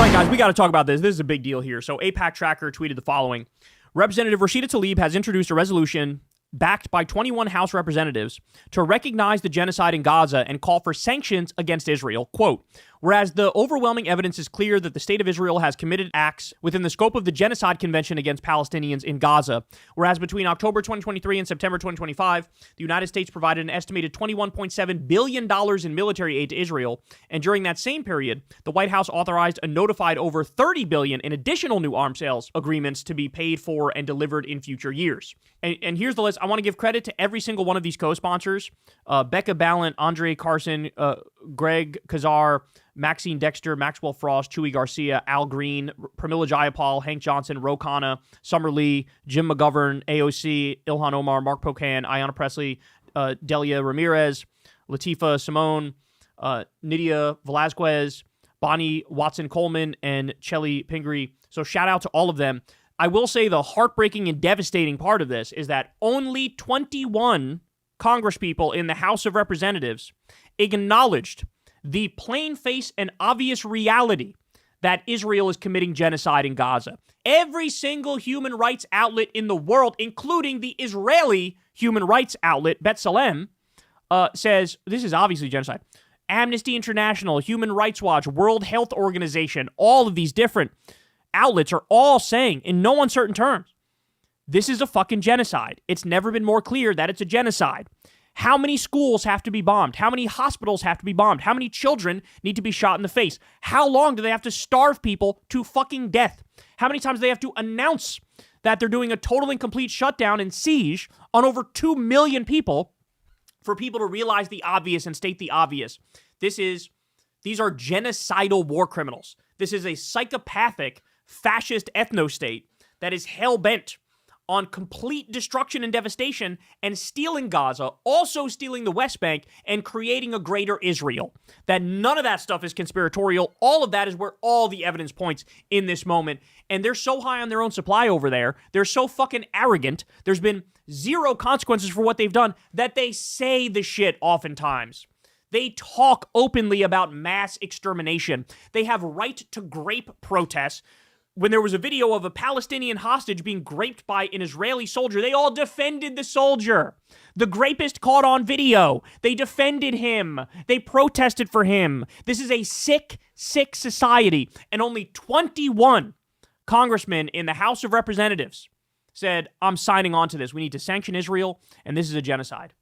All right, guys, we got to talk about this. This is a big deal here. So AIPAC Tracker tweeted the following. Representative Rashida Tlaib has introduced a resolution backed by 21 House representatives to recognize the genocide in Gaza and call for sanctions against Israel. Quote, whereas the overwhelming evidence is clear that the state of Israel has committed acts within the scope of the Genocide Convention against Palestinians in Gaza, whereas between October 2023 and September 2025, the United States provided an estimated $21.7 billion in military aid to Israel, and during that same period, the White House authorized and notified over $30 billion in additional new arms sales agreements to be paid for and delivered in future years. And here's the list. I want to give credit to every single one of these co-sponsors. Becca Balint, Andre Carson, Greg Kazar, Maxine Dexter, Maxwell Frost, Chewy Garcia, Al Green, Pramila Jayapal, Hank Johnson, Ro Khanna, Summer Lee, Jim McGovern, AOC, Ilhan Omar, Mark Pocan, Ayanna Presley, Delia Ramirez, Latifa Simone, Nydia Velazquez, Bonnie Watson-Coleman, and Chelly Pingree. So shout out to all of them. I will say the heartbreaking and devastating part of this is that only 21 congresspeople in the House of Representatives acknowledged the plain face and obvious reality that Israel is committing genocide in Gaza. Every single human rights outlet in the world, including the Israeli human rights outlet, B'Tselem, says this is obviously genocide. Amnesty International, Human Rights Watch, World Health Organization, all of these different outlets are all saying in no uncertain terms, this is a fucking genocide. It's never been more clear that it's a genocide. How many schools have to be bombed? How many hospitals have to be bombed? How many children need to be shot in the face? How long do they have to starve people to fucking death? How many times do they have to announce that they're doing a total and complete shutdown and siege on over 2 million people for people to realize the obvious and state the obvious? These are genocidal war criminals. This is a psychopathic fascist ethno-state that is hell-bent on complete destruction and devastation and stealing Gaza, also stealing the West Bank, and creating a greater Israel. That none of that stuff is conspiratorial. All of that is where all the evidence points in this moment. And they're so high on their own supply over there. They're so fucking arrogant. There's been zero consequences for what they've done that they say the shit oftentimes. They talk openly about mass extermination. They have right to grape protests. When there was a video of a Palestinian hostage being graped by an Israeli soldier, they all defended the soldier. The grapist caught on video. They defended him. They protested for him. This is a sick, sick society. And only 21 congressmen in the House of Representatives said, I'm signing on to this. We need to sanction Israel, and this is a genocide.